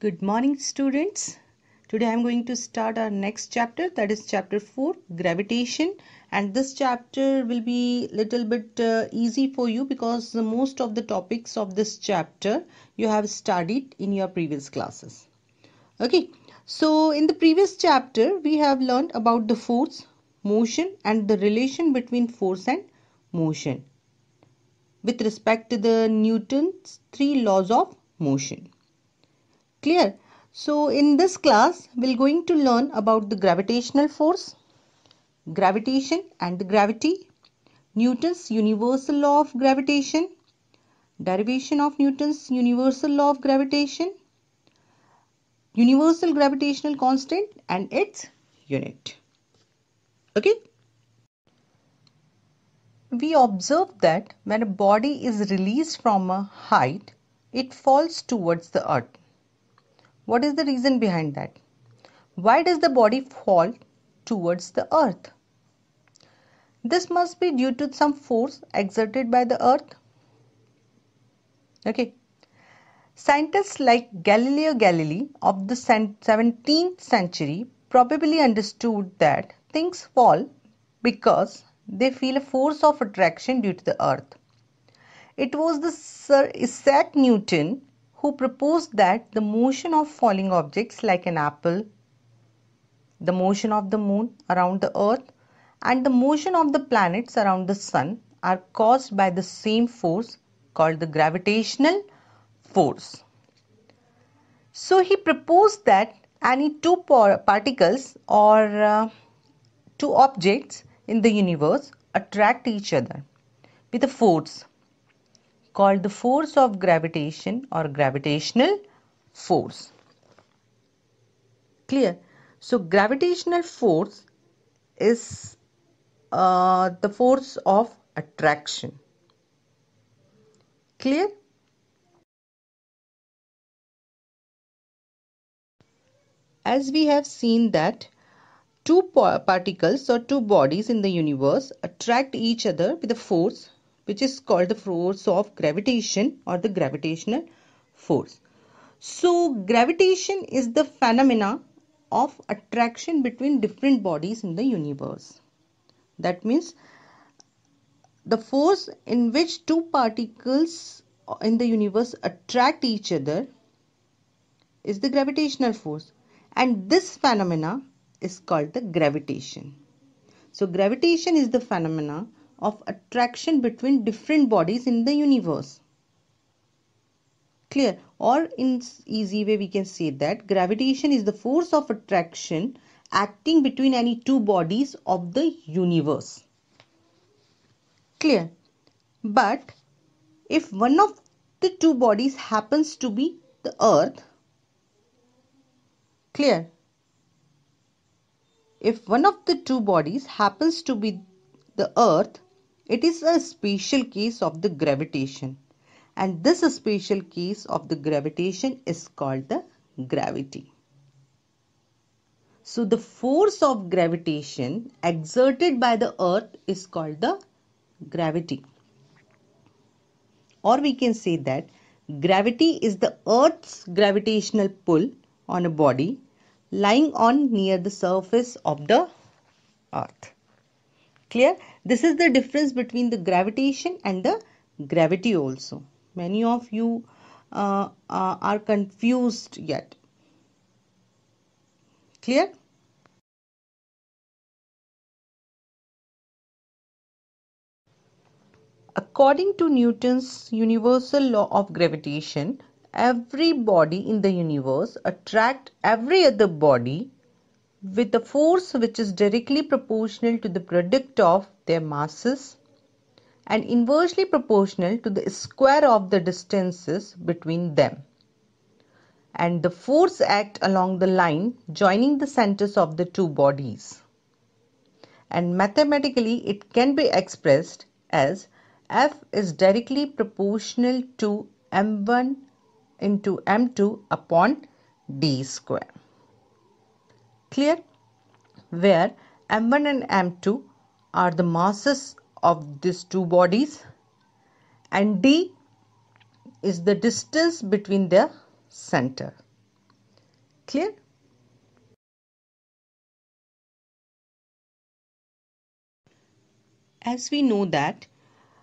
Good morning, students. Today I am going to start our next chapter, that is chapter 4, gravitation, and this chapter will be little bit easy for you because most of the topics of this chapter you have studied in your previous classes. Okay, so in the previous chapter we have learned about the force, motion and the relation between force and motion with respect to the Newton's 3 laws of motion. Clear? So in this class, we're going to learn about the gravitational force, gravitation and gravity, Newton's universal law of gravitation, derivation of Newton's universal law of gravitation, universal gravitational constant and its unit. Okay? We observe that when a body is released from a height, it falls towards the earth. What is the reason behind that? Why does the body fall towards the earth? This must be due to some force exerted by the earth. Okay. Scientists like Galileo Galilei of the 17th century probably understood that things fall because they feel a force of attraction due to the earth. It was the Sir Isaac Newton who proposed that the motion of falling objects like an apple, the motion of the moon around the earth, and the motion of the planets around the sun are caused by the same force called the gravitational force. So he proposed that any two particles or two objects in the universe attract each other with a force called the force of gravitation or gravitational force. Clear? So gravitational force is the force of attraction. Clear? As we have seen that two particles or two bodies in the universe attract each other with a force which is called the force of gravitation or the gravitational force. So gravitation is the phenomena of attraction between different bodies in the universe. That means the force in which two particles in the universe attract each other is the gravitational force, and this phenomena is called the gravitation. So gravitation is the phenomena of attraction between different bodies in the universe. Clear? Or in easy way we can say that gravitation is the force of attraction acting between any two bodies of the universe. Clear? But if one of the two bodies happens to be the earth, clear? If one of the two bodies happens to be the earth, it is a special case of the gravitation, and this special case of the gravitation is called the gravity. So the force of gravitation exerted by the earth is called the gravity. Or we can say that gravity is the earth's gravitational pull on a body lying on near the surface of the earth. Clear? This is the difference between the gravitation and the gravity also. Many of you are confused yet. Clear? According to Newton's universal law of gravitation, every body in the universe attracts every other body with a force which is directly proportional to the product of their masses and inversely proportional to the square of the distances between them. And the force acts along the line joining the centers of the two bodies. And mathematically it can be expressed as F is directly proportional to m1 into m2 upon d square. Clear? Where m1 and m2 are the masses of these two bodies and d is the distance between their center. Clear? As we know that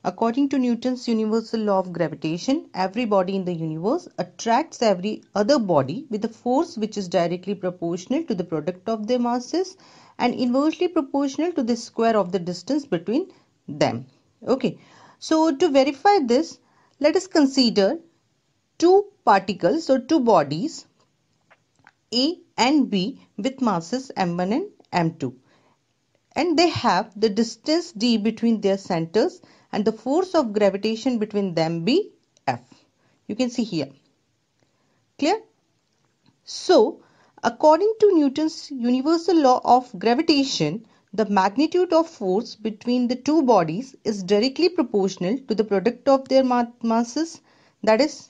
according to Newton's universal law of gravitation, every body in the universe attracts every other body with a force which is directly proportional to the product of their masses and inversely proportional to the square of the distance between them. Okay, so to verify this, let us consider two particles or two bodies A and B with masses m1 and m2, and they have the distance d between their centers and the force of gravitation between them be F. You can see here. Clear? So, according to Newton's universal law of gravitation, the magnitude of force between the two bodies is directly proportional to the product of their masses, that is,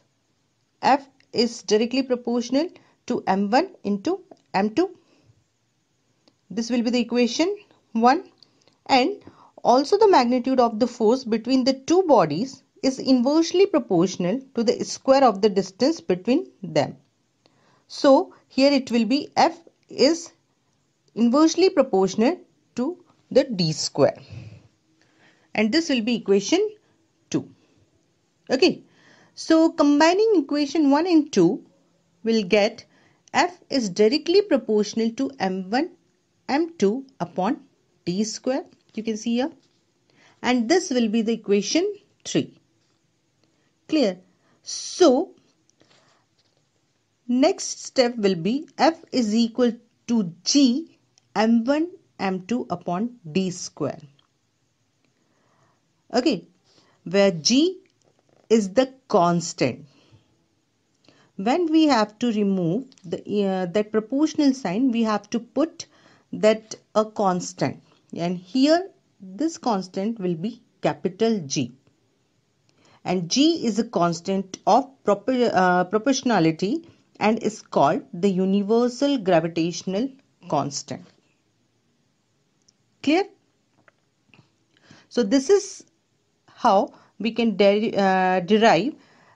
F is directly proportional to m1 into m2. This will be the equation 1. And also the magnitude of the force between the two bodies is inversely proportional to the square of the distance between them. So here it will be F is inversely proportional to the d square. And this will be equation 2. Okay. So combining equation 1 and 2 will get F is directly proportional to m1 m2 upon d square. You can see here. And this will be the equation 3. Clear? So, next step will be F is equal to G m1 m2 upon d square. Okay, where G is the constant. When we have to remove that proportional sign, we have to put that a constant, and here this constant will be capital G, and G is a constant of proportionality and is called the universal gravitational constant. Clear? So this is how we can derive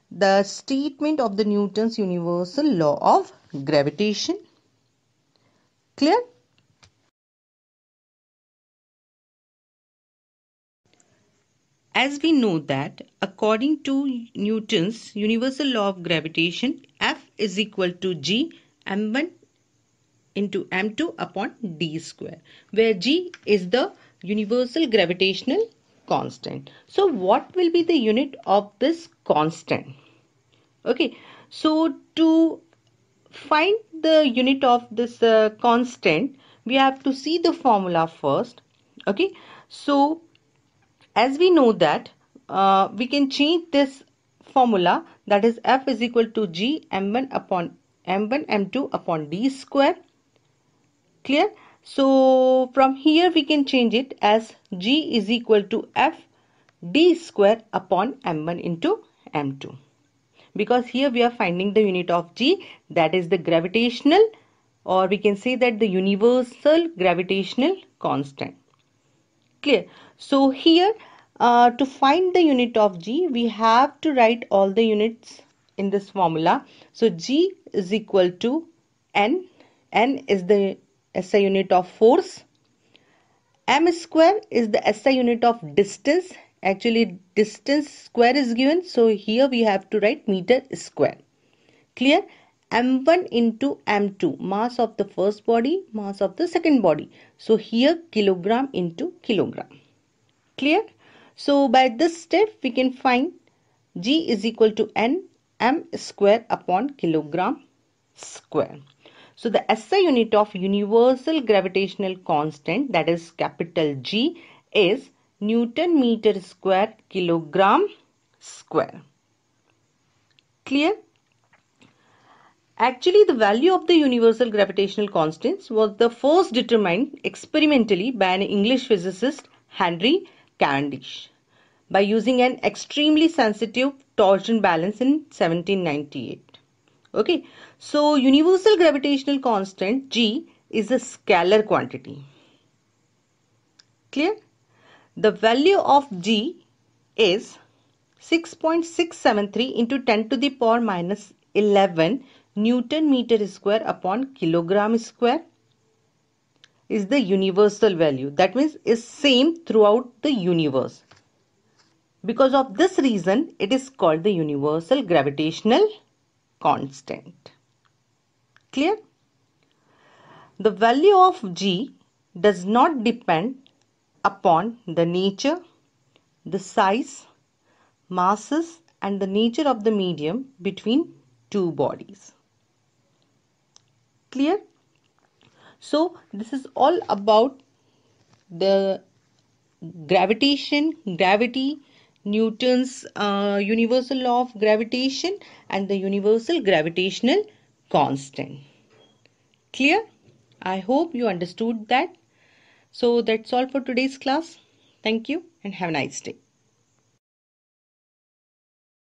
the statement of the Newton's universal law of gravitation. Clear? As we know that according to Newton's universal law of gravitation, F is equal to G m1 into m2 upon d square, where G is the universal gravitational constant. So what will be the unit of this constant? Okay, so to find the unit of this constant, we have to see the formula first. Okay, so as we know that we can change this formula, that is F is equal to G m1 upon m1 m2 upon d square. Clear? So from here we can change it as G is equal to F d square upon m1 into m2, because here we are finding the unit of G, that is the gravitational, or we can say that the universal gravitational constant. Clear? So here to find the unit of G, we have to write all the units in this formula. So G is equal to N. N is the SI unit of force. M square is the SI unit of distance. Actually distance square is given, so here we have to write meter square. Clear? m1 into m2, mass of the first body, mass of the second body. So here kilogram into kilogram. Clear? So by this step we can find G is equal to N m square upon kilogram square. So the SI unit of universal gravitational constant, that is capital G, is Newton meter square kilogram square. Clear? Actually, the value of the universal gravitational constants was the first determined experimentally by an English physicist, Henry Cavendish, by using an extremely sensitive torsion balance in 1798. Okay, so universal gravitational constant G is a scalar quantity. Clear? The value of G is 6.673 into 10 to the power minus 11 Newton meter square upon kilogram square is the universal value. That means is same throughout the universe. Because of this reason, it is called the universal gravitational constant. Clear? The value of G does not depend upon the nature, the size, masses, and the nature of the medium between two bodies. Clear? So this is all about the gravity, Newton's universal law of gravitation, and the universal gravitational constant. Clear? I hope you understood that. So that's all for today's class. Thank you and have a nice day.